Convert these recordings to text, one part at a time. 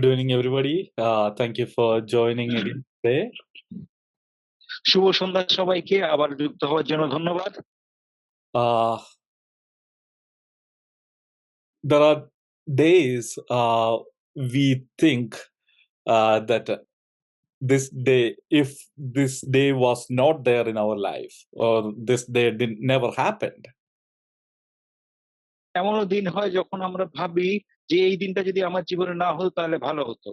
Good evening, everybody. Thank you for joining again today. শুভ সন্ধ্যা সবাইকে আবার যুক্ত হওয়ার জন্য ধন্যবাদ। Uh, there are days we think that this day, if this day was not there in our life, or this day never happened. এমনও দিন হয় যখন আমরা ভাবি যে এই দিনটা যদি আমার জীবনে না হতো তাহলে ভালো হতো।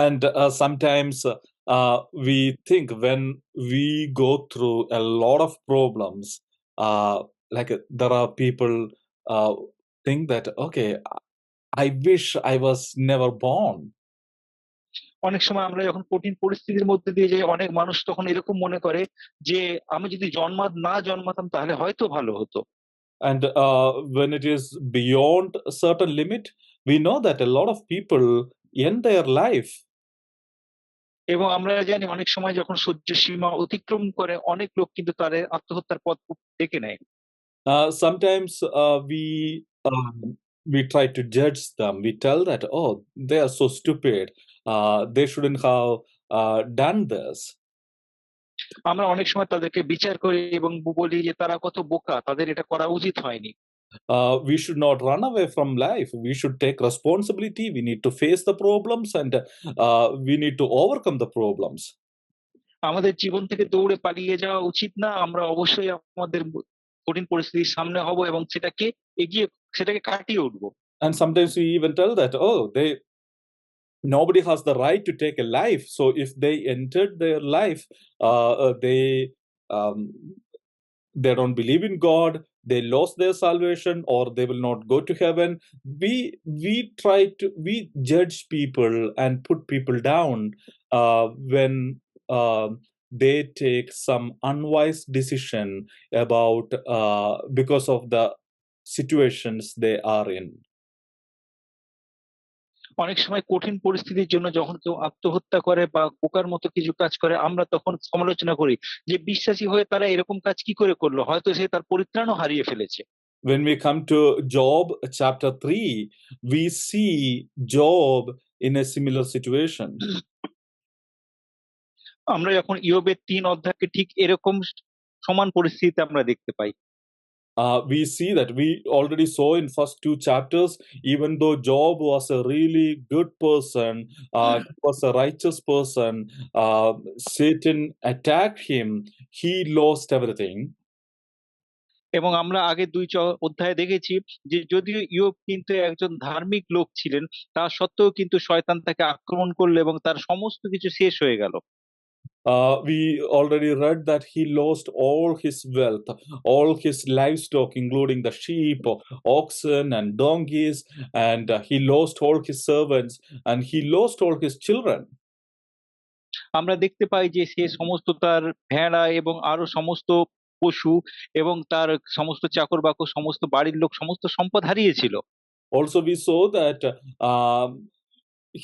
And sometimes we think when we go through a lot of problems, like there are people think that, okay, I wish I was never born. অনেক সময় আমরা যখন কঠিন পরিস্থিতির মধ্যে দিয়ে যাই, অনেক মানুষ তখন এরকম মনে করে যে আমি যদি না জন্মাতাম তাহলে হয়তো ভালো হতো। And when it is beyond a certain limit, we know that a lot of people end their life. এবং আমরা জানি অনেক সময় যখন সহ্য সীমা অতিক্রম করে অনেক লোক কিন্তু তাদের আত্মহত্যার পথ ডেকে নেয়। Sometimes we try to judge them. We tell that, oh, they are so stupid. They shouldn't have done this. আমরা অনেক সময় তাদেরকে বিচার করি এবং বলি যে তারা কত বোকা, তাদের এটা করা উচিত হয়নি। We should not run away from life. We should take responsibility. We need to face the problems, and we need to overcome the problems. আমাদের জীবন থেকে দৌড়ে পালিয়ে যাওয়া উচিত না। আমরা অবশ্যই আমাদের কঠিন পরিস্থিতির সামনে হব এবং সেটাকে কাটিয়ে উঠবো। And sometimes we even tell that, oh, nobody has the right to take a life. So if they entered their life, they don't believe in God, they lost their salvation, or they will not go to heaven. We judge people and put people down when they take some unwise decision about because of the situations they are in. অনেক সময় কঠিন পরিস্থিতির জন্য যখন কেউ আত্মহত্যা করে বা বোকার মতো কিছু কাজ করে, আমরা তখন সমালোচনা করি যে বিশ্বাসী হয়ে তারা এরকম কাজ কি করে করলো, হয়তো সে তার পরিত্রাণও হারিয়ে ফেলেছে। When we come to Job chapter 3, we see Job in a similar situation. আমরা যখন ইয়োবের 3 অধ্যায়কে ঠিক এরকম সমান পরিস্থিতিতে আমরা দেখতে পাই। We see that we already saw in first 2 chapters, even though Job was a really good person, he was a righteous person, Satan attacked him, he lost everything. এবং আমরা আগে 2 অধ্যায়ে দেখেছি যে যদিও ইয়োব কিন্তু একজন ধার্মিক লোক ছিলেন, তা সত্ত্বেও কিন্তু শয়তান তাকে আক্রমণ করলো এবং তার সমস্ত কিছু শেষ হয়ে গেল। We already read that he lost all his wealth, all his livestock, including the sheep, oxen, and donkeys, and he lost all his servants, and he lost all his children. আমরা দেখতে পাই যে সে সমস্ত তার ভেড়া এবং আরো সমস্ত পশু এবং তার সমস্ত চাকর-বাকর, সমস্ত বাড়ির লোক, সমস্ত সম্পদ হারিয়েছিল। Also, we saw that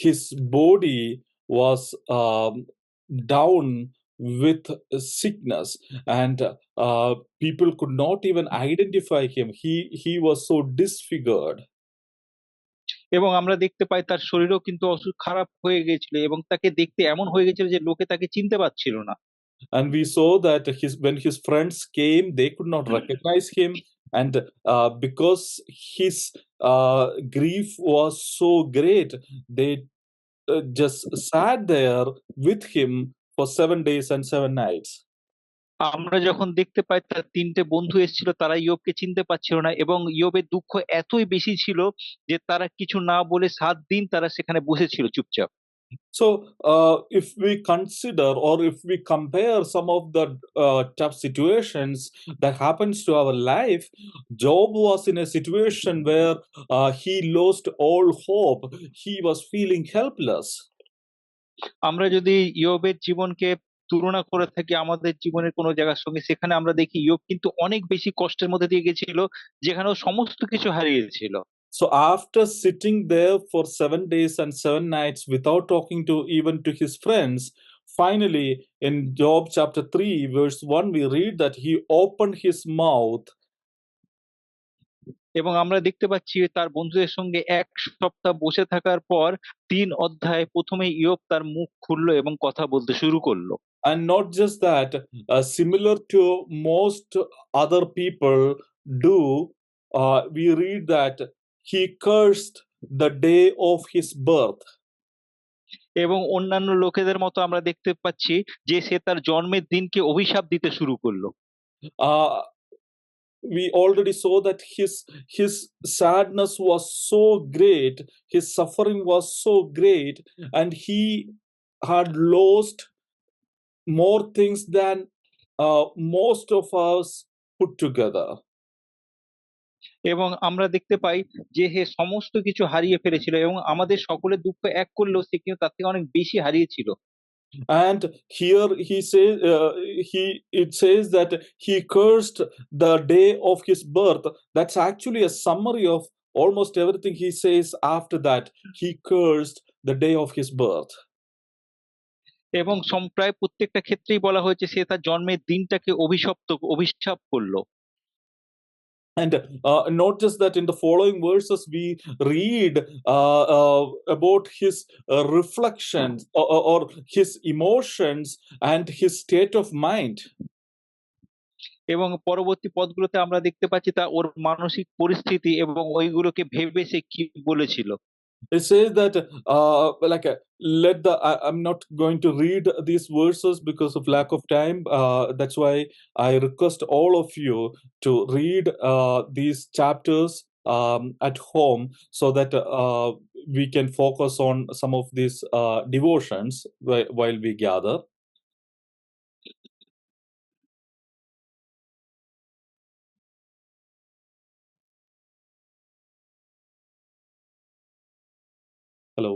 his body was down with sickness, and people could not even identify him. He was so disfigured. এবং আমরা দেখতে পাই তার শরীরও কিন্তু খারাপ হয়ে গিয়েছিল এবং তাকে দেখতে এমন হয়ে গেছিল যে লোকে তাকে চিনতে পারছিল না। And we saw that when his friends came, they could not recognize him, and because his grief was so great, they just sat there with him for 7 days and 7 nights. আমরা যখন দেখতে পাই তার 3টে বন্ধু এসেছিল, তারা ইয়োবকে চিনতে পারছিল না এবং ইয়োবের দুঃখ এতই বেশি ছিল যে তারা কিছু না বলে 7 দিন তারা সেখানে বসেছিল চুপচাপ। So, if we consider or if we compare some of the tough situations that happens to our life, Job was in a situation where he lost all hope. He was feeling helpless. আমরা যদি ইয়োবের জীবনকে তুলনা করে থাকি আমাদের জীবনের কোনো জায়গার সঙ্গে, সেখানে আমরা দেখি ইয়োব কিন্তু অনেক বেশি কষ্টের মধ্যে দিয়ে গেছিল, যেখানে ও সমস্ত কিছু হারিয়েছিল। So after sitting there for 7 days and 7 nights without talking to even to his friends, finally in Job chapter 3 verse 1 we read that he opened his mouth এবং আমরা দেখতে পাচ্ছি তার বন্ধুদের সঙ্গে 1 সপ্তাহ বসে থাকার পর 3 অধ্যায় প্রথমে ইয়োব তার মুখ খুললো এবং কথা বলতে শুরু করলো। And not just that, similar to most other people do, we read that he cursed the day of his birth. এবং অন্যান্য লোকেদের মতো আমরা দেখতে পাচ্ছি যে সে তার জন্মের দিনকে অভিশাপ দিতে শুরু করলো। Uh, we already saw that his sadness was so great, his suffering was so great, and he had lost more things than most of us put together. এবং আমরা দেখতে পাই যে হে সমস্ত কিছু হারিয়ে ফেলেছিল এবং আমাদের সকলের দুঃখ এক করলেও সে কিন্তু তার থেকে অনেক বেশি হারিয়েছিল। And here he says, it says that he cursed the day of his birth. That's actually a summary of almost everything he says after that. He cursed the day of his birth. এবং প্রায় প্রত্যেকটা ক্ষেত্রেই বলা হয়েছে সে তার জন্মের দিনটাকে অভিশাপ করলো। And not just that, in the following verses we read about his reflections, or his emotions and his state of mind. এবং পরবর্তী পদগুলোতে আমরা দেখতে পাচ্ছি তা ওর মানসিক পরিস্থিতি এবং ওইগুলোকে ভেবে সে কি বলেছিল। It says that I'm not going to read these verses because of lack of time. That's why I request all of you to read these chapters at home, so that we can focus on some of these devotions while we gather. Hello.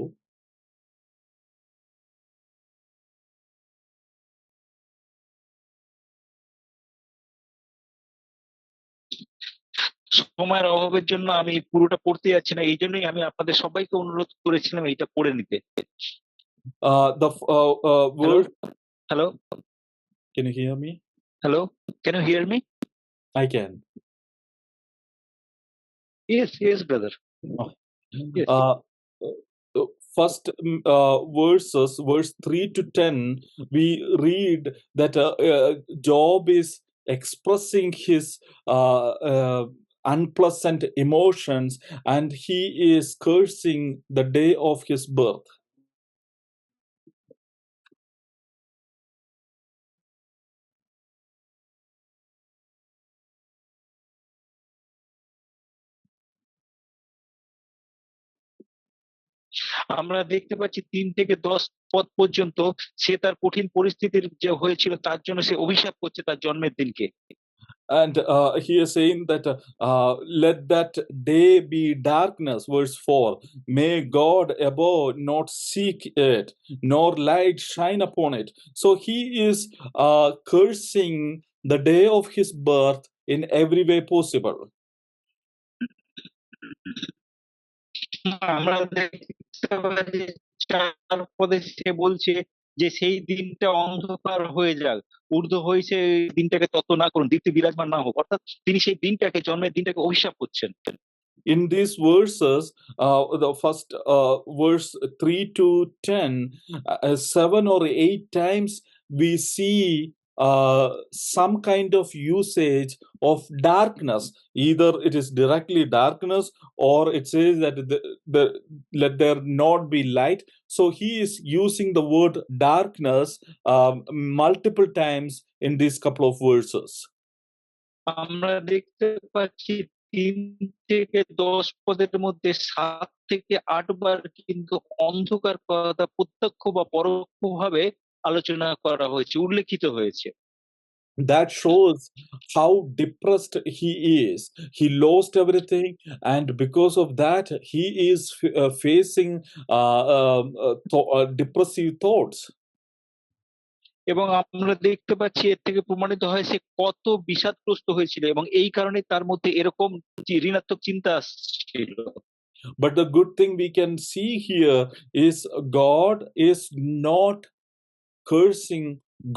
সময়ের অভাবের জন্য আমি পুরোটা পড়তে যাচ্ছি না, এই জন্যই আমি আপনাদের সবাইকে অনুরোধ করেছিলাম এইটা পড়ে নিতে। Word. Hello. Can you hear me? Hello. Can you hear me? I can. Yes, brother. Oh. Yes. First verses, verse 3 to 10, we read that Job is expressing his unpleasant emotions, and he is cursing the day of his birth. আমরা দেখতে পাচ্ছি 3 থেকে 10 পদ পর্যন্ত সে তার কঠিন পরিস্থিতির যে হয়েছিল তার জন্য সে অভিশাপ করছে তার জন্মের দিনকে। And he is saying that let that day be darkness, verse 4. May God above not seek it, nor light shine upon it. So he is cursing the day of his birth in every way possible. আমরা দেখতে পাচ্ছি 4 পদে সে বলছে যে সেই দিনটা অন্ধকার হয়ে যাক, ঊর্ধ্ব হয়েছে এই দিনটাকে তত না করুন, দীপ্তি বিরাজমান না হোক। অর্থাৎ তিনি সেই দিনটাকে, জন্মের দিনটাকে অভিশাপ করছেন। In these verses, the first verse 3 to 10, 7 or 8 times we see some kind of usage of darkness. Either it is directly darkness, or it says that let there not be light. So he is using the word darkness multiple times in these couple of verses. আমরা দেখতে পাচ্ছি 3 থেকে 10 পদের মধ্যে 7 থেকে 8 বার কিন্তু অন্ধকার কথা প্রত্যক্ষ বা পরোক্ষভাবে আলোচনা করা হয়েছে, উল্লেখিত হয়েছে। That shows how depressed he is. He lost everything, and because of that, he is facing depressive thoughts. এবং আমরা দেখতে পাচ্ছি এর থেকে প্রমাণিত হয় সে কত বিষাদগ্রস্ত হয়েছিল এবং এই কারণে তার মধ্যে এরকম ঋণাত্মক চিন্তা আসছিল। But the good thing we can see here is God is not cursing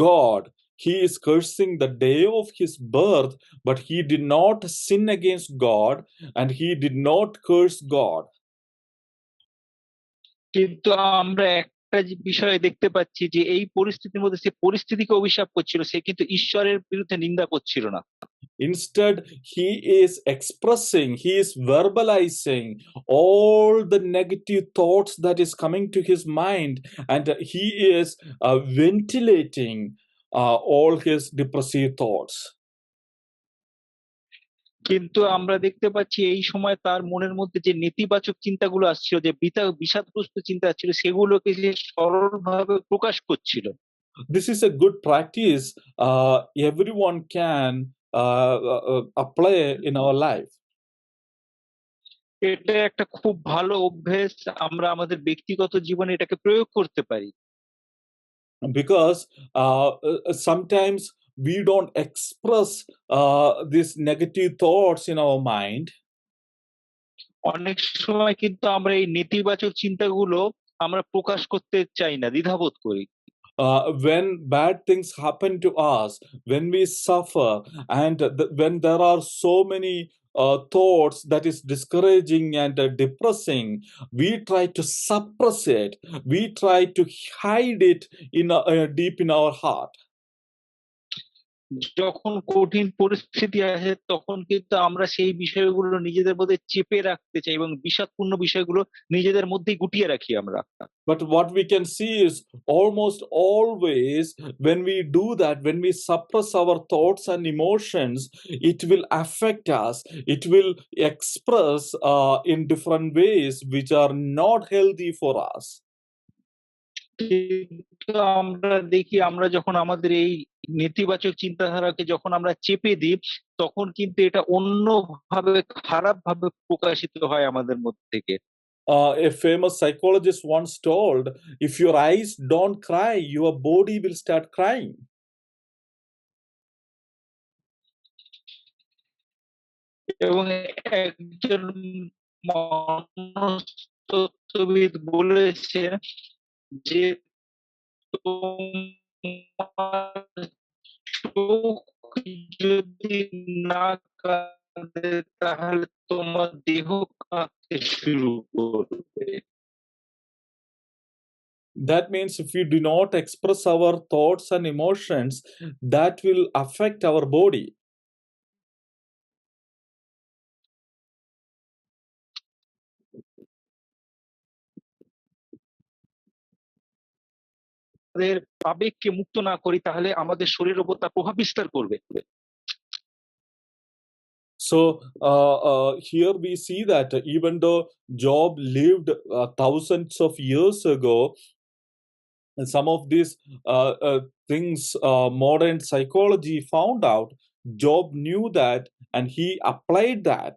God. he is cursing the day of his birth, but he did not sin against God and he did not curse God. কিন্তু আমরা একটা বিষয় দেখতে পাচ্ছি যে এই পরিস্থিতির মধ্যে সে পরিস্থিতিকে অভিশাপ করছিল, সে কিন্তু ঈশ্বরের বিরুদ্ধে নিন্দা করছিল না। Instead, he is expressing, he is verbalizing all the negative thoughts that is coming to his mind, and he is ventilating all his depressive thoughts. কিন্তু আমরা দেখতে পাচ্ছি এই সময় তার মনের মধ্যে যে নেতিবাচক চিন্তাগুলো আসছিল, যে বিষাদগ্রস্ত চিন্তা আসছিল, সেগুলোকে সে সরলভাবে প্রকাশ করছিল। This is a good practice everyone can apply in our life. এটা একটা খুব ভালো অভ্যেস, আমরা আমাদের ব্যক্তিগত জীবনে এটাকে প্রয়োগ করতে পারি। Because sometimes we don't express these negative thoughts in our mind. অনেক সময় কিন্তু আমরা এই নেতিবাচক চিন্তাগুলো আমরা প্রকাশ করতে চাই না, দ্বিধাবোধ করি। When bad things happen to us, when we suffer, and when there are so many thoughts that is discouraging and depressing, we try to suppress it. We try to hide it in deep in our heart. যখন কঠিন পরিস্থিতি আসে তখন কিন্তু আমরা সেই বিষয়গুলো নিজেদের মধ্যে চেপে রাখতে চাই এবং বিষাদপূর্ণ বিষয়গুলো নিজেদের মধ্যেই গুটিয়ে রাখি আমরা। But what we can see is almost always when we do that, when we suppress our thoughts and emotions, it will affect us. It will express in different ways which are not healthy for us. কিন্তু আমরা দেখি আমরা যখন আমাদের এই নেতিবাচক চিন্তাধারাকে যখন আমরা চেপে দিই, তখন কিন্তু এটা অন্যভাবে খারাপ ভাবে প্রকাশিত হয় আমাদের মধ্যে থেকে। A famous psychologist once told, if your eyes don't cry, your body will start crying. এবং একজন মনস্তত্ত্ববিদ বলেছে যে তোমার চোখ যদি না কাঁদে তাহলে তোমার দেহ কাঁদতে শুরু করবে। That means if we do not express our thoughts and emotions, that will affect our body. আমাদের আবেগকে মুক্ত না করি তাহলে আমাদের শরীরের উপর তার প্রভাব বিস্তার করবে। So here we see that even though Job lived thousands of years ago, some of these things modern psychology found out, Job knew that and he applied that.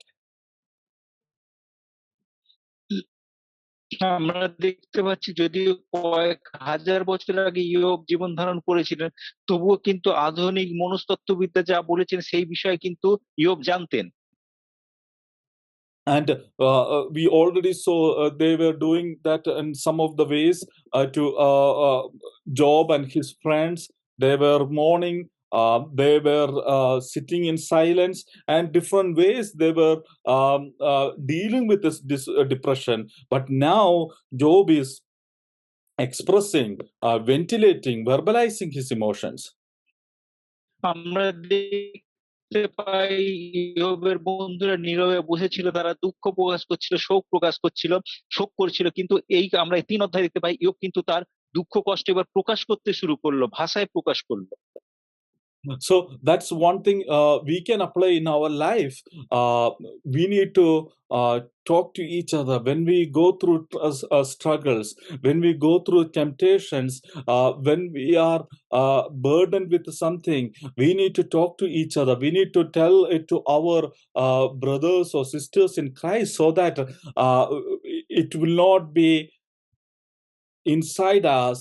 আমরা দেখতে পাচ্ছি যদিও কয়েক হাজার বছর আগে ইয়োব জীবন ধারণ করেছিলেন, তবুও কিন্তু আধুনিক মনস্তত্ত্ববিদ্যা যা বলেছেন সেই বিষয়ে কিন্তু ইয়োব জানতেন। And we already saw they were doing that in some of the ways to Job and his friends. They were mourning, they were sitting in silence, and different ways they were dealing with this depression. But now Job is expressing, ventilating, verbalizing his emotions. আমরা দেখতে পাই ইয়োবের বন্ধুরা নীরবে বসেছিল, তারা দুঃখ প্রকাশ করছিল, শোক প্রকাশ করছিল, শোক করছিল, কিন্তু এই আমরা এই 3 অধ্যায় দেখতে পাই ইয়োব কিন্তু তার দুঃখ কষ্ট এবার প্রকাশ করতে শুরু করলো, ভাষায় প্রকাশ করলো। So that's one thing we can apply in our life. We need to talk to each other when we go through struggles, when we go through temptations, when we are burdened with something. We need to talk to each other. We need to tell it to our brothers or sisters in Christ, so that it will not be inside us,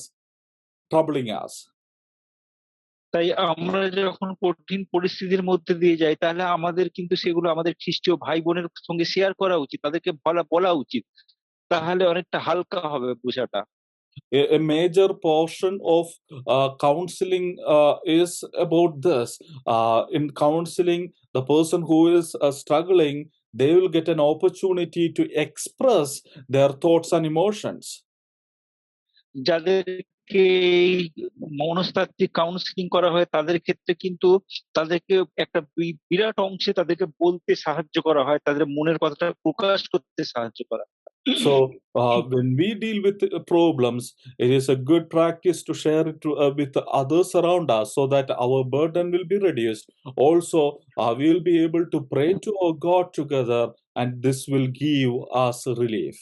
troubling us. তাই আমরা যখন কঠিন পরিস্থিতির মধ্যে দিয়ে যাই তাহলে আমাদের কিন্তু সেগুলো আমাদের খ্রিস্টীয় ভাই বোনের সঙ্গে শেয়ার করা উচিত, তাদেরকে বলা উচিত, তাহলে অনেকটা হালকা হবে বোঝাটা। A major portion of counseling is about this. In counseling, the person who is struggling, they will get an opportunity to express their thoughts and emotions. যাদেরকে এই মনস্তাত্ত্বিক কাউন্সিলিং করা হয় তাদের ক্ষেত্রে কিন্তু তাদেরকে একটা বিরাট অংশে তাদেরকে বলতে সাহায্য করা হয়, তাদের মনের কথাটা প্রকাশ করতে সাহায্য করা হয়। So, when we deal with problems, it is a good practice to share it with others around us so that our burden will be reduced. Also, we will be able to pray to our God together, and this will give us relief.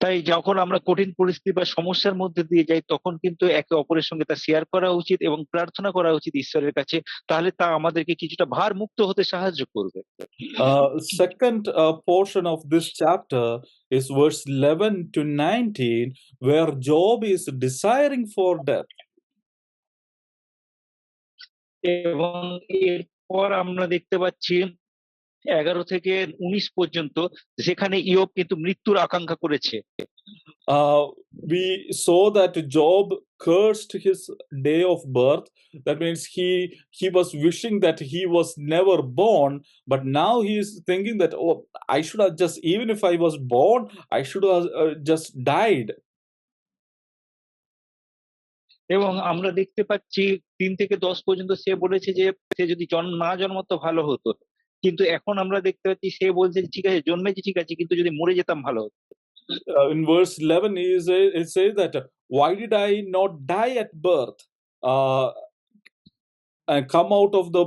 তাই যখন আমরা কঠিন পরিস্থিতি বা সমস্যার মধ্যে দিয়ে যাই তখন কিন্তু একে অপরের সঙ্গে তা শেয়ার করা উচিত এবং প্রার্থনা করা উচিত ঈশ্বরের কাছে, তাহলে তা আমাদেরকে কিছুটা ভার মুক্ত হতে সাহায্য করবে। Second portion of this chapter is verse 11 to 19, where Job is desiring for death. এবং এরপর আমরা দেখতে পাচ্ছি 11 থেকে 19 পর্যন্ত, যেখানে ইয়োব কিন্তু মৃত্যুর আকাঙ্ক্ষা করেছে। We saw that Job cursed his day of birth. That means he was wishing that he was never born, but now he is thinking that, oh, I should have just, even if I was born, I should have just died. এবং আমরা দেখতে পাচ্ছি 3 থেকে 10 পর্যন্ত সে বলেছে যে সে যদি না জন্মাতো ভালো হতো, কিন্তু এখন আমরা দেখতে পাচ্ছি সে বলছে ঠিক আছে জন্মেছি ঠিক আছে, কিন্তু যদি মরে যেতাম ভালো হতো। In verse 11, it says that, why did I not die at birth, and come out of the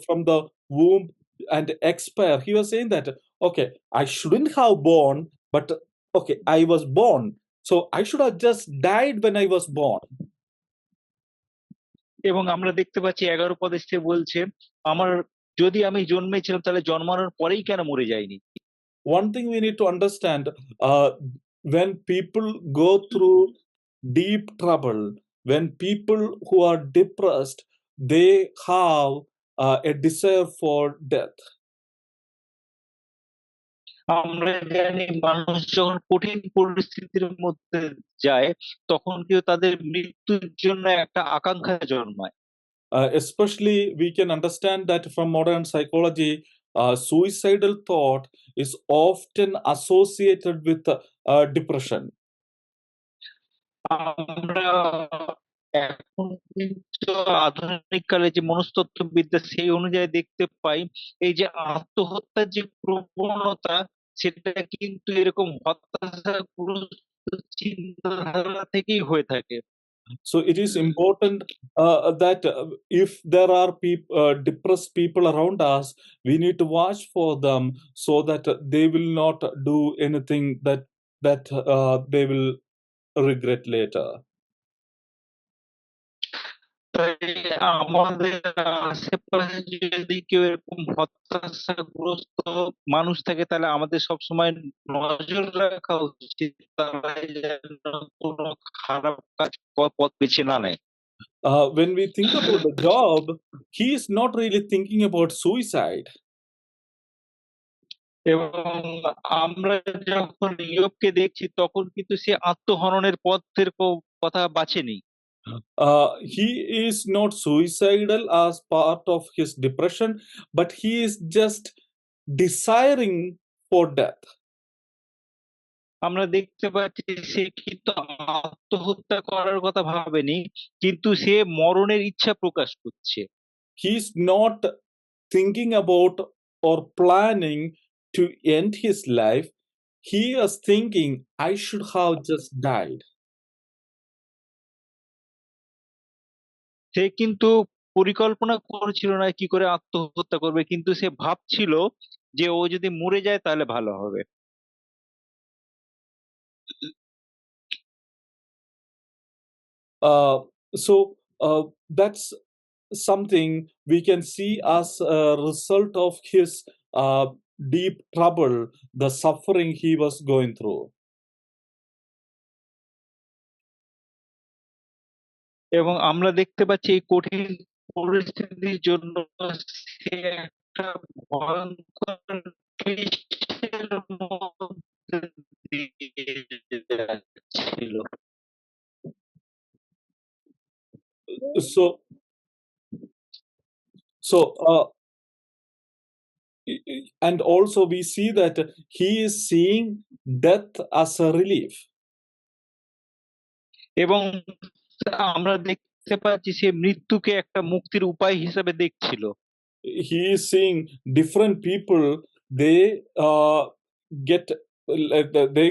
from the womb and expire? He was saying that, okay, I shouldn't have born, but okay, I was born, so I should have just died when I was born. এবং আমরা দেখতে পাচ্ছি 11 পদে সে বলছে আমার যদি আমি জন্মেছিলাম তাহলে জন্মানোর পরেই কেন মরে যাইনি। One thing we need to understand, when people go through deep trouble, when people who are depressed, they have a desire for death. আমরা জানি মানুষ যখন কঠিন পরিস্থিতির মধ্যে যায় তখন কিন্তু তাদের মৃত্যুর জন্য একটা আকাঙ্ক্ষা জন্মায়। Especially, we can understand that from modern psychology, suicidal thought is often associated with depression. আমরা এখন কিন্তু আধুনিক কালে যে মনস্তত্ত্ববিদ্যা সেই অনুযায়ী দেখতে পাই এই যে আত্মহত্যার যে প্রবণতা সেটা কিন্তু এরকম হতাশাগ্রস্ত চিন্তাধারা থেকেই হয়ে থাকে। So it is important that if there are depressed people around us, we need to watch for them so that they will not do anything that they will regret later. তাই আমাদের আশেপাশে যদি কেউ এরকম হতাশাগ্রস্ত মানুষ থাকে তাহলে আমাদের সবসময় নজর রাখা উচিত তারা যেন কোনো খারাপ কাজ পথ বেছে না নেয়। When we think about the Job, he is not really thinking about suicide. এবং আমরা যখন ইয়োবকে দেখছি তখন কিন্তু সে আত্মহননের পথের কথা বাছেনি। He is not suicidal as part of his depression, but he is just desiring for death. আমরা দেখতে পাচ্ছি সে কিন্তু আত্মহত্যা করার কথা ভাবেনি, কিন্তু সে মরণের ইচ্ছা প্রকাশ করছে। He is not thinking about or planning to end his life. He is thinking, I should have just died. সে কিন্তু পরিকল্পনা করেছিল না কি করে আত্মহত্যা করবে, কিন্তু সে ভাবছিল যে ও যদি মরে যায় তাহলে ভালো হবে। So that's something we can see as a result of his deep trouble, the suffering he was going through. এবং আমরা দেখতে পাচ্ছি এই কঠিন পরিস্থিতির জন্য সে একটা ভয়ঙ্কর ক্লেশের মধ্যে ছিল। So, so, and also we see that he is seeing death as a relief. এবং আমরা দেখতে পাচ্ছি সে মৃত্যুকে একটা মুক্তির উপায় হিসেবে দেখছিল। He is seeing different people, they get they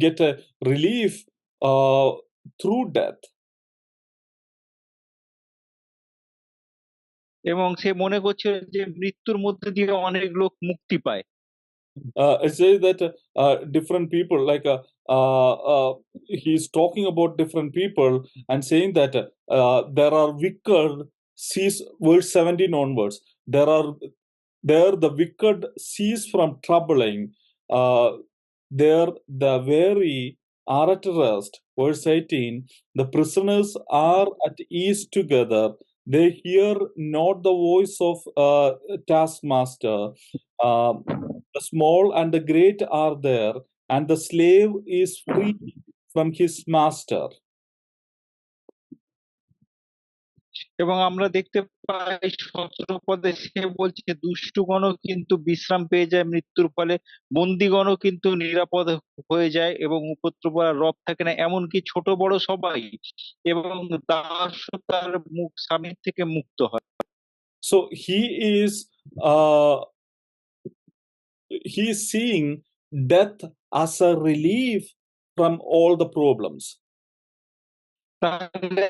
get a relief through death. এবং সে মনে করছে যে মৃত্যুর মধ্যে দিয়ে অনেক লোক মুক্তি পায়। It says that different people, like he's talking about different people and saying that there are wicked, sees verse 17 onwards, there the wicked cease from troubling, uh, there the weary are at rest. Verse 18, the prisoners are at ease together, they hear not the voice of taskmaster. Uh, the small and the great are there, and the slave is free from his master. এবং আমরা দেখতে পাই 17 পদে সে বলছে দুষ্টগণও কিন্তু বিশ্রাম পেয়ে যায় মৃত্যুর ফলে, বন্দিগণও কিন্তু নিরাপদ হয়ে যায় এবং উপদ্রব আর রব থাকে না, এমনকি ছোট বড় সবাই, এবং দাসও তার স্বামীর থেকে মুক্ত হয়। So uh, he is seeing death as a relief from all the problems. তাহলে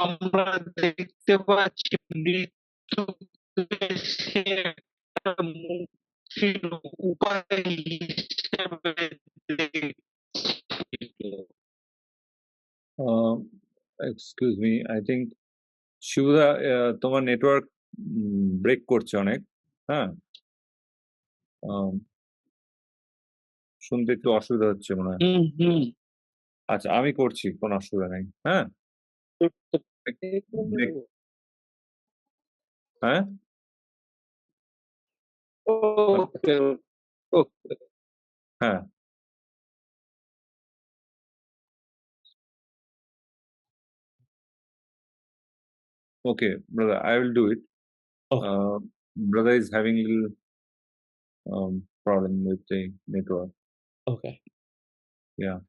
আমরা দেখতে পাচ্ছি মৃত্যুকে সে একটা মুক্তির উপায় হিসেবে দেখছিল। Excuse me, I think Shibda তোমার নেটওয়ার্ক ব্রেক করছে অনেক। হ্যাঁ, শুনতে একটু অসুবিধা হচ্ছে মনে হয়। আচ্ছা, আমি করছি, কোনো অসুবিধা নেই। হ্যাঁ হ্যাঁ, ওকে ওকে। হ্যাঁ, okay, brother, I will do it. Okay. Brother is having a little problem with the network. Okay. Yeah.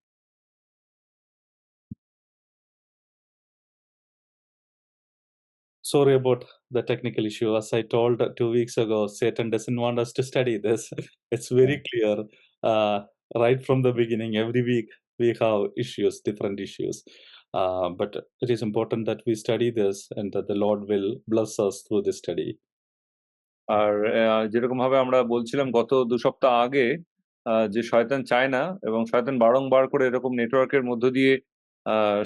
Sorry about the technical issue. As I told 2 weeks ago, Satan doesn't want us to study this. It's very clear. Right from the beginning, every week we have issues, different issues. But it is important that we study this and that the Lord will bless us through this study. আর যেরকম ভাবে আমরা বলছিলাম গত 2 সপ্তাহ আগে, যে শয়তান চায় না এবং শয়তান বারংবার করে এরকম নেটওয়ার্কের মধ্য দিয়ে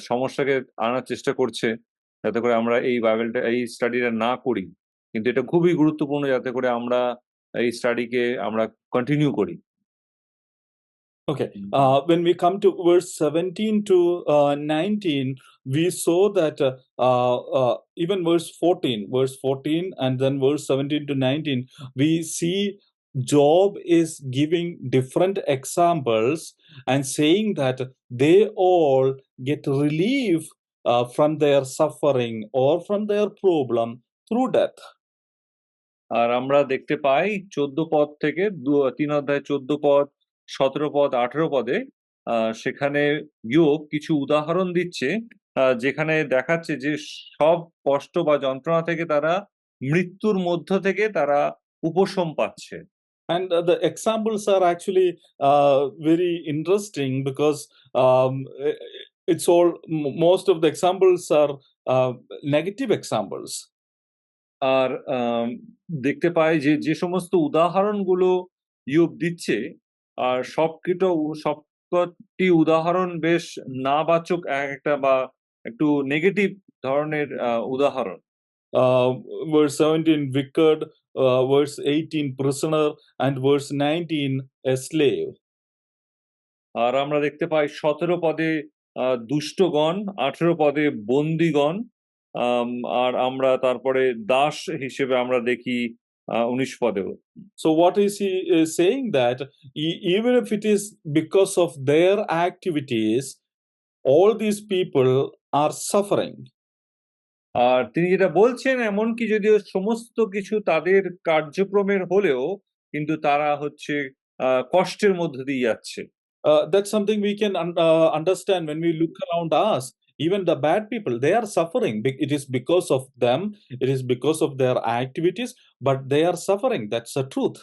সমস্যাকে আনার চেষ্টা করছে যাতে করে আমরা এই বাইবেলটা, এই স্টাডিটা না করি। কিন্তু এটা খুবই গুরুত্বপূর্ণ যাতে করে আমরা এই স্টাডিকে আমরা কন্টিনিউ করি। Okay, when we come to verse 17 to 19, we saw that even verse 14 and then verse 17 to 19, we see Job is giving different examples and saying that they all get relief from their suffering or from their problem through death. আর আমরা দেখতে পাই 14 পদ থেকে 3 অধ্যায় 14 পদ, 17 পদ, 18 পদে সেখানে ইয়োব কিছু উদাহরণ দিচ্ছে যেখানে দেখাচ্ছে যে সব কষ্ট বা যন্ত্রণা থেকে তারা মৃত্যুর মধ্য থেকে তারা উপশম পাচ্ছে। And the examples are actually very interesting because it's all, most of the examples are negative examples. আর দেখতে পাই যে যে সমস্ত উদাহরণগুলো ইয়োব দিচ্ছে আর সবকটি উদাহরণ বেশ নাবাচক একটা বা একটু নেগেটিভ ধরনের উদাহরণ। Verse 17 wicked, verse 18 prisoner, and verse 19 a slave. আর আমরা দেখতে পাই 17 পদে দুষ্টগণ, 18 পদে বন্দিগণ, আর আমরা তারপরে দাস হিসেবে আমরা দেখি 19 পদেও। So what is he saying that even if it is because of their activities, all these people are suffering. আর তিনি যেটা বলছেন, এমনকি যদিও সমস্ত কিছু তাদের কার্যক্রমের হলেও কিন্তু তারা হচ্ছে কষ্টের মধ্য দিয়ে যাচ্ছে। That's something we can understand when we look around us. Even the bad people, they are suffering. It is because of them, it is because of their activities, but they are suffering. That's the truth.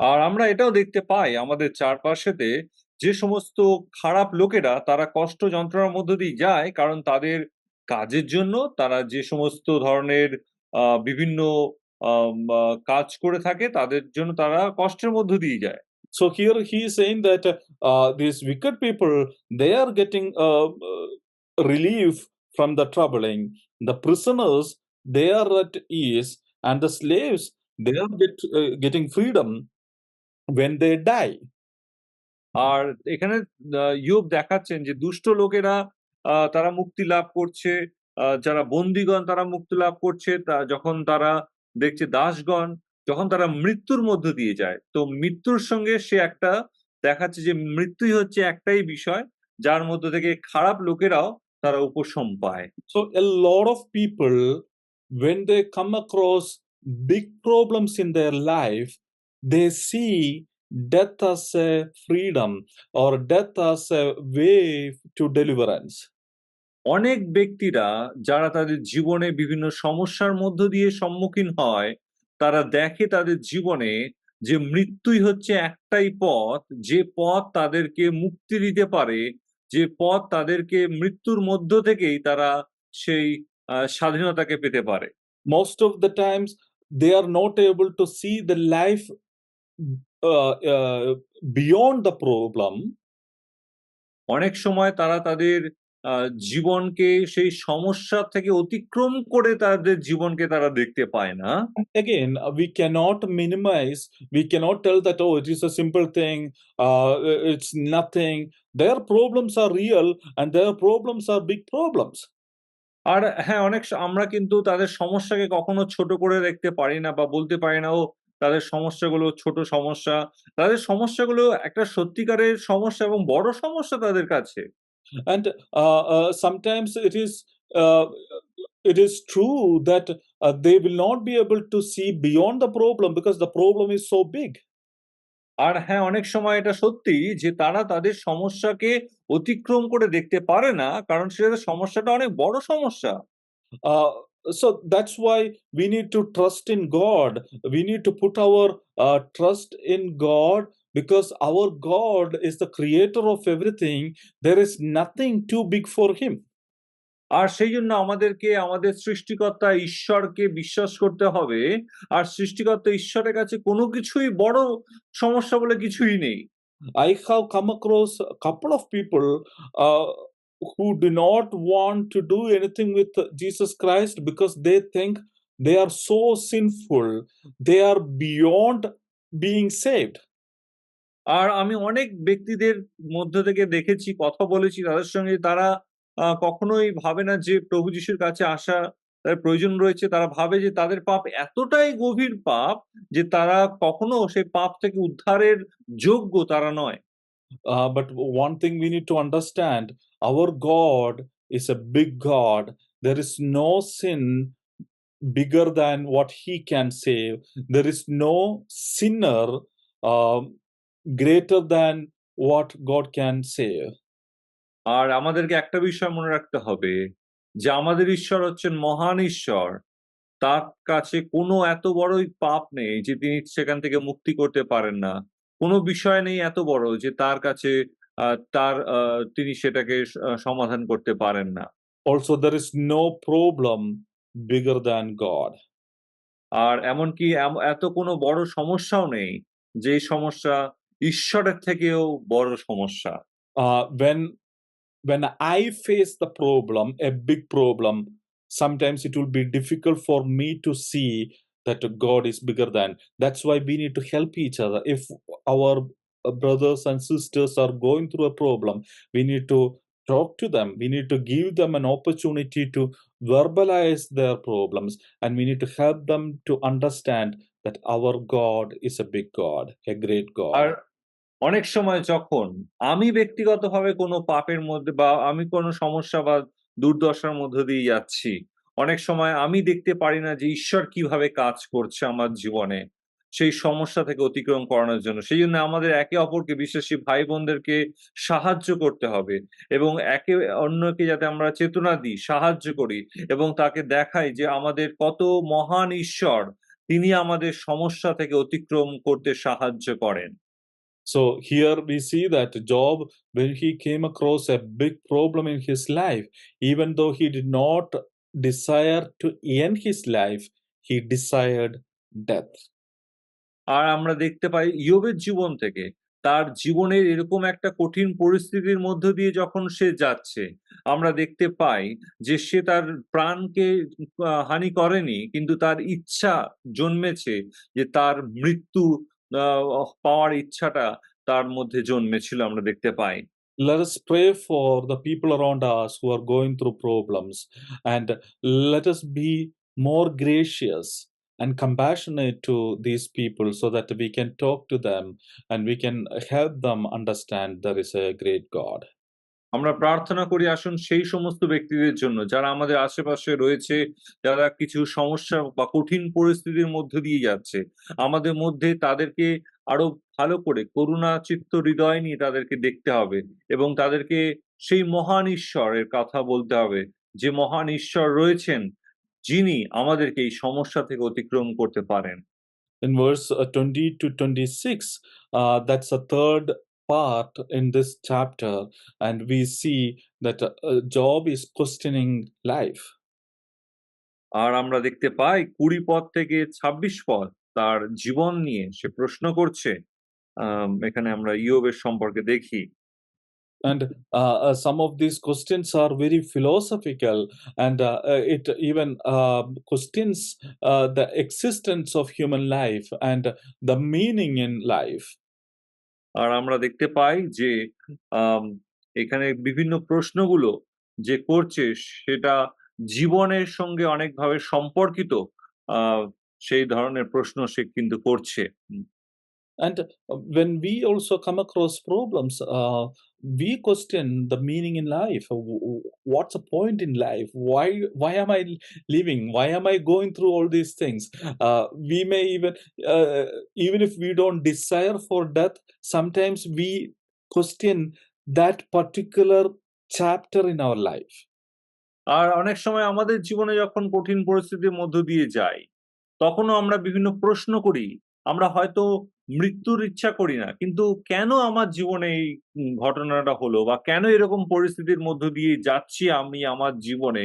আর আমরা এটাও দেখতে পাই আমাদের চারপাশেতে যে সমস্ত খারাপ লোকেরা তারা কষ্ট যন্ত্রণার মধ্য দিয়ে যায়, কারণ তাদের কাজের জন্য তারা যে সমস্ত ধরনের বিভিন্ন কাজ করে থাকে, তাদের জন্য তারা কষ্টের মধ্য দিয়ে যায়। So here he is saying that these wicked people, they are getting relief from the troubling. The prisoners, they are at ease, and the slaves, they are getting freedom when they die. আর এখানে ইয়োব দেখাচ্ছেন যে দুষ্ট লোকেরা তারা মুক্তি লাভ করছে, যারা বন্দীগণ তারা মুক্তি লাভ করছে, যখন তারা দেখছে দাসগণ যখন তারা মৃত্যুর মধ্য দিয়ে যায়। তো মৃত্যুর সঙ্গে সে একটা দেখাচ্ছে যে মৃত্যুই হচ্ছে একটাই বিষয় যার মধ্য থেকে খারাপ লোকেরাও তারা উপশম পায়। So a lot of people, when they come across big problems in their life, they see death as a freedom or death as a way to deliverance. অনেক ব্যক্তিরা যারা তাদের জীবনে বিভিন্ন সমস্যার মধ্য দিয়ে সম্মুখীন হয়, তারা দেখে তাদের জীবনে যে মৃত্যুই হচ্ছে একটাই পথ, যে পথ তাদেরকে মুক্তি দিতে পারে, যে পথ তাদেরকে মৃত্যুর মধ্য থেকেই তারা সেই স্বাধীনতাকে পেতে পারে। Most of the times they are not able to see the life beyond the problem. অনেক সময় তারা তাদের জীবনকে সেই সমস্যা থেকে অতিক্রম করে তাদের জীবনকে তারা দেখতে পায় না। Again, we cannot minimize, we cannot tell that, oh, it is a simple thing, it's nothing. Their problems are real and their problems are big problems. আর হ্যাঁ, আমরা কিন্তু তাদের সমস্যাকে কখনো ছোট করে দেখতে পারি না বা বলতে পারি না, ও তাদের সমস্যাগুলো ছোট সমস্যা। তাদের সমস্যাগুলো একটা সত্যিকারের সমস্যা এবং বড় সমস্যা তাদের কাছে। And sometimes it is true that they will not be able to see beyond the problem because the problem is so big. আর হ্যাঁ, অনেক সময় এটা সত্যি যে তারা তাদের সমস্যাকে অতিক্রম করে দেখতে পারে না, কারণ সেটার সমস্যাটা অনেক বড় সমস্যা। So that's why we need to trust in God. We need to put our trust in God because our God is the creator of everything. There is nothing too big for him. আর সেই জন্য আমাদেরকে আমাদের সৃষ্টিকর্তা ঈশ্বরকে বিশ্বাস করতে হবে। আর সৃষ্টিকর্তা ঈশ্বরের কাছে কোনো কিছুই বড় সমস্যা বলে কিছুই নেই। I have come across a couple of people who do not want to do anything with Jesus Christ because they think they are so sinful, they are beyond being saved. আর আমি অনেক ব্যক্তিদের মধ্য থেকে দেখেছি, কথা বলেছি তাদের সঙ্গে, তারা কখনোই ভাবে না যে প্রভু যিশুর কাছে আসা তাদের প্রয়োজন রয়েছে। তারা ভাবে যে তাদের পাপ এতটাই গভীর পাপ যে তারা কখনো সেই পাপ থেকে উদ্ধারের যোগ্য তারা নয়। But one thing we need to understand, our God is a big God. There is no sin bigger than what he can save. There is no sinner greater than what God can save. আর আমাদেরকে একটা বিষয় মনে রাখতে হবে যে আমাদের ঈশ্বর হচ্ছেন মহান ঈশ্বর। তার কাছে কোনো এত বড়ই পাপ নেই যে তিনি সেখান থেকে মুক্তি করতে পারেন না। কোনো বিষয় নেই এত বড় যে তার কাছে তিনি সেটাকে সমাধান করতে পারেন না। Also, there is no problem bigger than God. আর এমনকি এত কোনো বড় সমস্যাও নেই যে সমস্যা ঈশ্বরের থেকেও বড় সমস্যা। When I face the problem, a big problem, sometimes it will be difficult for me to see that God is bigger than. That's why we need to help each other. If our brothers and sisters are going through a problem, we need to talk to them. We need to give them an opportunity to verbalize their problems, and we need to help them to understand that our God is a big God, a great R God. অনেক সময় যখন আমি ব্যক্তিগতভাবে কোনো পাপের মধ্যে বা আমি কোনো সমস্যা বা দুর্দশার মধ্য দিয়ে যাচ্ছি, অনেক সময় আমি দেখতে পারি না যে ঈশ্বর কিভাবে কাজ করছে আমার জীবনে সেই সমস্যা থেকে অতিক্রম করানোর জন্য। সেই জন্য আমাদের একে অপরকে বিশ্বাসী ভাই বোনদেরকে সাহায্য করতে হবে এবং একে অন্যকে যাতে আমরা চেতনা দিই, সাহায্য করি এবং তাকে দেখাই যে আমাদের কত মহান ঈশ্বর, তিনি আমাদের সমস্যা থেকে অতিক্রম করতে সাহায্য করেন। So here we see that Job, when he came across a big problem in his life, even though he did not desire to end his life, he desired death. আর আমরা দেখতে পাই ইয়োবের জীবন থেকে তার জীবনের এরকম একটা কঠিন পরিস্থিতির মধ্য দিয়ে যখন সে যাচ্ছে, আমরা দেখতে পাই যে সে তার প্রাণকে হানি করেনি, কিন্তু তার ইচ্ছা জন্মেছে যে তার মৃত্যু পাওয়ার ইচ্ছাটা তার মধ্যে জন্মেছিল, আমরা দেখতে পাই। Let us pray for the people around us who are going through problems, and let us be more gracious and compassionate to these people so that we can talk to them and we can help them understand there is a great God. আমরা প্রার্থনা করি আসুন সেই সমস্ত ব্যক্তিদের জন্য যারা আমাদের আশেপাশে রয়েছে, যারা কিছু সমস্যা বা কঠিন পরিস্থিতির মধ্য দিয়ে যাচ্ছে। আমাদের মধ্যে তাদেরকে আরো ভালো করে করুণা চিত্ত হৃদয় নিয়ে তাদেরকে দেখতে হবে এবং তাদেরকে সেই মহান ঈশ্বরের কথা বলতে হবে, যে মহান ঈশ্বর রয়েছেন, যিনি আমাদেরকে এই সমস্যা থেকে অতিক্রম করতে পারেন। In verse 20 to 26, that's a third part in this chapter, and we see that Job is questioning life. আর আমরা দেখতে পাই 20 পদ থেকে 26 পদ তার জীবন নিয়ে সে প্রশ্ন করছে। এখানে আমরা ইয়োবের সম্পর্কে দেখি। And some of these questions are very philosophical, and it even questions the existence of human life and the meaning in life. আর আমরা দেখতে পাই যে আম এখানে বিভিন্ন প্রশ্নগুলো যে করছে সেটা জীবনের সঙ্গে অনেকভাবে সম্পর্কিত। আ সেই ধরনের প্রশ্ন সে কিন্তু করছে। And when we also come across problems, we question the meaning in life. What's the point in life? Why am I living? Why am I going through all these things? We may even if we don't desire for death, sometimes we question that particular chapter in our life. আর অনেক সময় আমাদের জীবনে যখন কঠিন পরিস্থিতির মধ্য দিয়ে যাই, তখনও আমরা বিভিন্ন প্রশ্ন করি। আমরা হয়তো মৃত্যুর ইচ্ছা করি না। কিন্তু কেন আমার জীবনে এই ঘটনাটা হলো বা কেন এরকম পরিস্থিতির মধ্য দিয়ে যাচ্ছি আমি আমার জীবনে?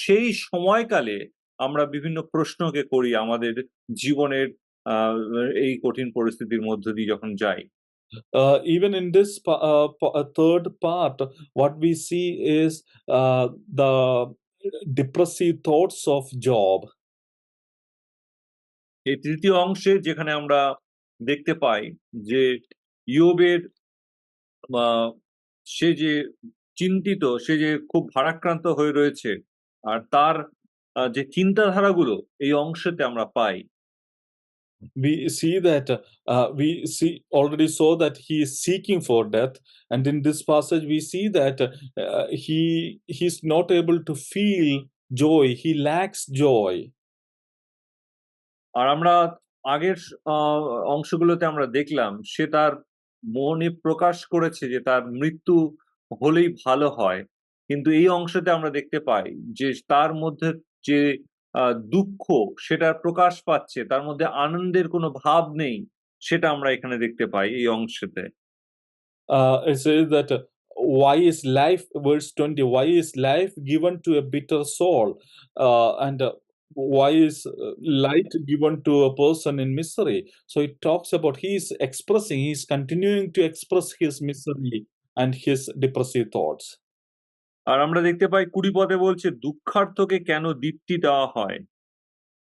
সেই সময়কালে আমরা বিভিন্ন প্রশ্নকে করি আমাদের জীবনের আ এই কঠিন পরিস্থিতির মধ্য দিয়ে যখন যাই। Even in this third part, what we see is the depressive thoughts of Job. এই তৃতীয় অংশে যেখানে আমরা দেখতে পাই যে ইয়োবের আ সে যে চিন্তিত, সে যে খুব ভারাক্রান্ত হয়ে রয়েছে আর তার যে চিন্তাধারাগুলো এই অংশেতে আমরা পাই। We see that we see already saw that he is seeking for death, and in this passage we see that he's not able to feel joy. He lacks joy. আর আমরা আগের আ অংশগুলোতে আমরা দেখলাম সে তার মনে প্রকাশ করেছে যে তার মৃত্যু হলেই ভালো হয়। কিন্তু এই অংশতে আমরা দেখতে পাই যে তার মধ্যে যে আ দুঃখ সেটা প্রকাশ পাচ্ছে। তার মধ্যে আনন্দের কোনো ভাব নেই। সেটা আমরা এখানে দেখতে পাই এই অংশেতে। It says that why is life, verse 20, why is life given to a bitter soul, and why is light given to a person in misery? So it talks about he's continuing to express his misery and his depressive thoughts. আর আমরা দেখতে পাই ২০ পদে বলছে, "দুঃখার্তকে কেন দীপ্তি দেওয়া হয়?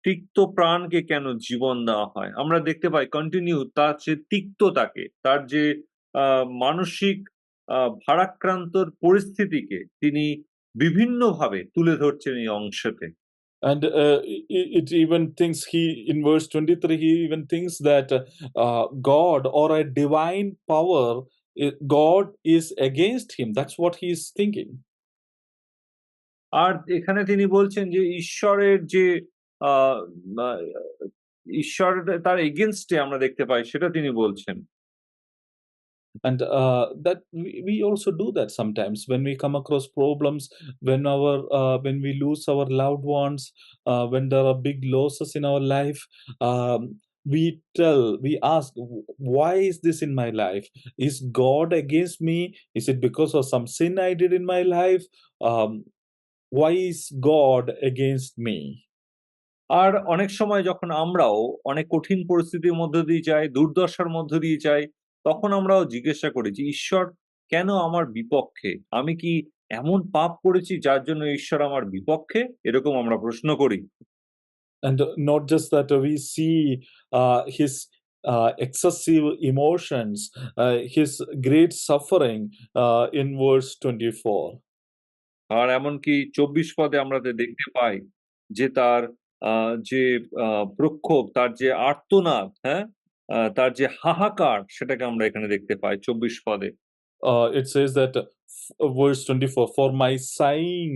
তিক্ত প্রাণকে কেন জীবন দেওয়া হয়?" আমরা দেখতে পাই কন্টিনিউ তার যে তিক্ততাকে, তার যে মানসিক ভারাক্রান্তর পরিস্থিতিকে তিনি বিভিন্নভাবে তুলে ধরছেন এই অংশতে। And it even thinks in verse 23, he even thinks that God or a divine power, God is against him. That's what he is thinking. আর এখানে তিনি বলছেন যে ঈশ্বরের যে আহ, আহ, ঈশ্বর তার এগেনস্টে আমরা দেখতে পাই, সেটা তিনি বলছেন। And that we also do that sometimes when we come across problems, when we lose our loved ones, when there are big losses in our life. We ask, why is this in my life? Is God against me? Is it because of some sin I did in my life? Why is God against me? আর অনেক সময় যখন আমরাও অনেক কঠিন পরিস্থিতির মধ্য দিয়ে যাই, দুর্দশার মধ্য দিয়ে যাই, তখন আমরাও জিজ্ঞাসা করি যে ঈশ্বর কেন আমার বিপক্ষে? আমি কি এমন পাপ করেছি যার জন্য ঈশ্বর আমার বিপক্ষে? এরকম আমরা প্রশ্ন করি। And not just that, we see his excessive emotions, his great suffering in verse 24. আর এমনকি 24 পদে আমরা দেখতে পাই যে তার যে প্রক্ষোভ, তার যে আর্তনাদ, হ্যাঁ, তার যে হাহাকার, সেটাকে আমরা এখানে দেখতে পাই 24 পদে। It says that, verse 24, for my sighing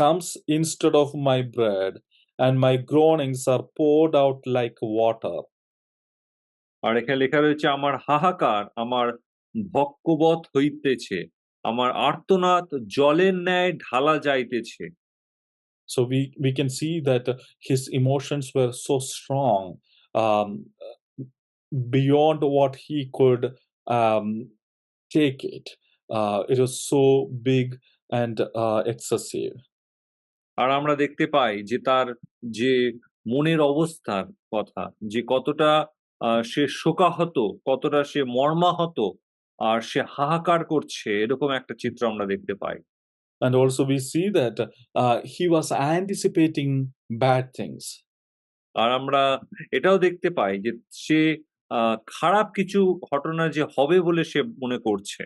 comes instead of my bread, and my groanings are poured out like water. আর এখানে লেখা রয়েছে, আমার হাহাকার আমার ভক্কবৎ হইতেছে, আমার আর্তনাদ জলের ন্যায় ঢালা যাইতেছে। So we can see that his emotions were so strong, um, beyond what he could take it. It was so big and excessive. আর আমরা দেখতে পাই যে তার যে মনের অবস্থার কথা, যে কতটা সে শোকাহত, কতটা সে মর্মাহত, আর সে হাহাকার করছে, এরকম একটা চিত্র আমরা দেখতে পাই। And also we see that he was anticipating bad things. আর আমরা এটাও দেখতে পাই যে সে খারাপ কিছু ঘটনা যে হবে বলে সে মনে করছে।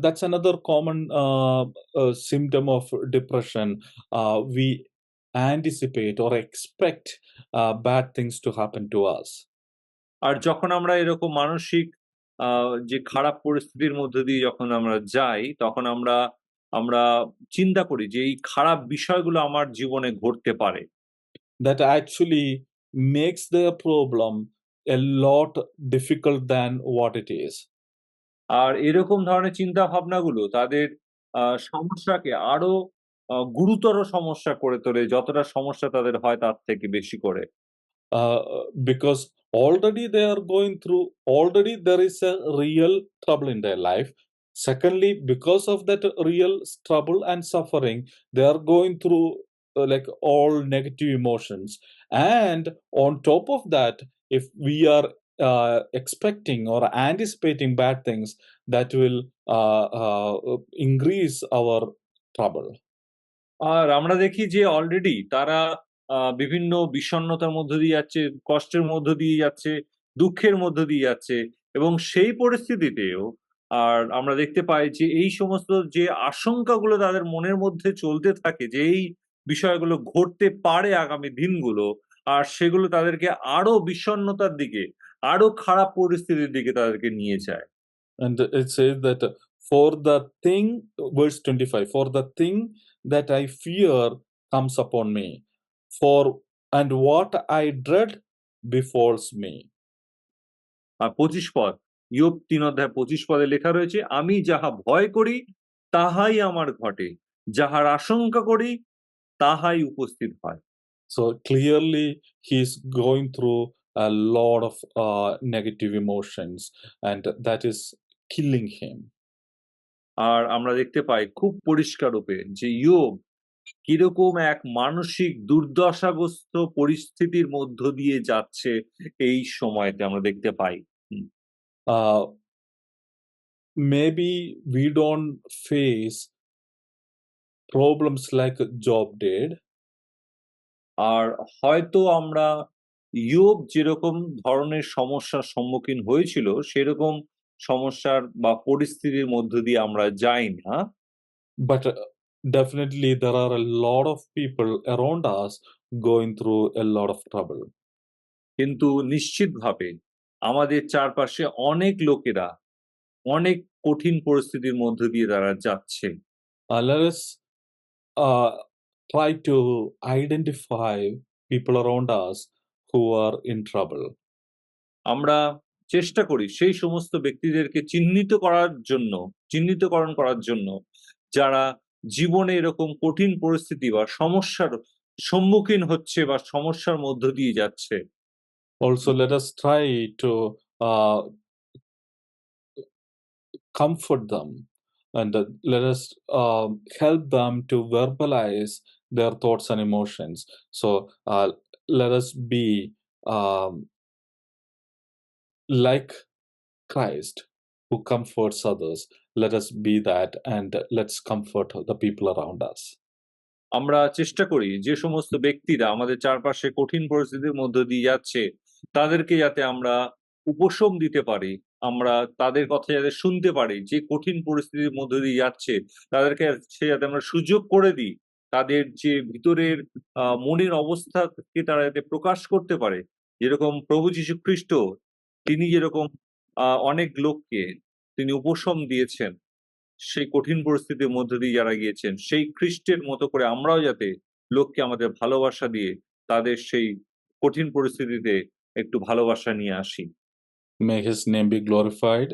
That's another common symptom of depression. We anticipate or expect bad things to happen to us. আর যখন আমরা এরকম মানসিক যে খারাপ পরিস্থিতির মধ্যে দিয়ে যখন আমরা যাই, তখন আমরা আমরা চিন্তা করি যে এই খারাপ বিষয়গুলো আমার জীবনে ঘটতে পারে। That actually makes their problem a lot difficult than what it is. আর এরকম ধরনের চিন্তা ভাবনাগুলো তাদের সমস্যাকে আরো গুরুতর সমস্যা করে তোলে, যতটা সমস্যা তাদের হয় তার থেকে বেশি করে। Because already there is a real trouble in their life. Secondly, because of that real trouble and suffering, they are going through like all negative emotions. And on top of that, if we are expecting or anticipating bad things, that will increase our trouble. আর আমরা দেখি যে already তারা বিভিন্ন বিষণ্ণতার মধ্য দিয়ে যাচ্ছে, কষ্টের মধ্য দিয়ে যাচ্ছে, দুঃখের মধ্য দিয়ে যাচ্ছে, এবং সেই পরিস্থিতিতেও আর আমরা দেখতে পাই যে এই সমস্ত যে আশঙ্কাগুলো তাদের মনের মধ্যে চলতে থাকে, যে এই বিষয়গুলো ঘটতে পারে আগামী দিনগুলো, আর সেগুলো তাদেরকে আরো বিষণ্ণতার দিকে, আরো খারাপ পরিস্থিতির দিকে তাদেরকে নিয়ে যায়। And it says that for the thing, verse 25, for the thing that I fear comes upon me, and what I dread befalls me. আর 25 পদ, ইয়োব 3 অধ্যায় 25 পদে লেখা রয়েছে, আমি যাহা ভয় করি তাহাই আমার ঘটে, যাহার আশঙ্কা করি তাহাই উপস্থিত হয়। So clearly he's going through a lot of negative emotions, and that is killing him. আর আমরা দেখতে পাই খুব পরিষ্কার রূপে যে ইয়োব কিরকম এক মানসিক দুর্দশাগ্রস্ত পরিস্থিতির মধ্য দিয়ে যাচ্ছে এই সময়তে আমরা দেখতে পাই। Maybe we don't face problems like Job did. আর হয়তো আমরা ইয়োব যেরকম ধরনের সমস্যার সম্মুখীন হয়েছিল সেরকম সমস্যার বা পরিস্থিতির মধ্য দিয়ে আমরা যাই না। But definitely there are a lot of people around us going through a lot of trouble. কিন্তু নিশ্চিতভাবে আমাদের চারপাশে অনেক লোকেরা অনেক কঠিন পরিস্থিতির মধ্য দিয়ে তারা যাচ্ছে। Let us try to identify people around us who are in trouble. আমরা চেষ্টা করি সেই সমস্ত ব্যক্তিদেরকে চিহ্নিতকরণ করার জন্য যারা জীবনে এরকম কঠিন পরিস্থিতি বা সমস্যার সম্মুখীন হচ্ছে বা সমস্যার মধ্য দিয়ে যাচ্ছে। Also, let us try to comfort them and let us help them to verbalize their thoughts and emotions. So, let us be like Christ who comforts others. Let us be that and let's comfort the people around us. আমরা চেষ্টা করি যে সমস্ত ব্যক্তিরা আমাদের চারপাশে কঠিন পরিস্থিতির মধ্য দিয়ে যাচ্ছে তাদেরকে যাতে আমরা উপশম দিতে পারি, আমরা তাদের কথা যাতে শুনতে পারি, যে কঠিন পরিস্থিতির মধ্য দিয়ে যাচ্ছে তাদেরকে সে যাতে আমরা সুযোগ করে দিই, তাদের যে ভিতরের মনের অবস্থাকে তারা যাতে প্রকাশ করতে পারে। যেরকম প্রভু যীশু খ্রিস্ট তিনি যেরকম অনেক লোককে তিনি উপশম দিয়েছেন সেই কঠিন পরিস্থিতির মধ্য দিয়ে যারা গিয়েছেন, সেই খ্রিস্টের মতো করে আমরাও যাতে লোককে আমাদের ভালোবাসা দিয়ে তাদের সেই কঠিন পরিস্থিতিতে একটু ভালোবাসা নিয়ে আসি। May his name be glorified.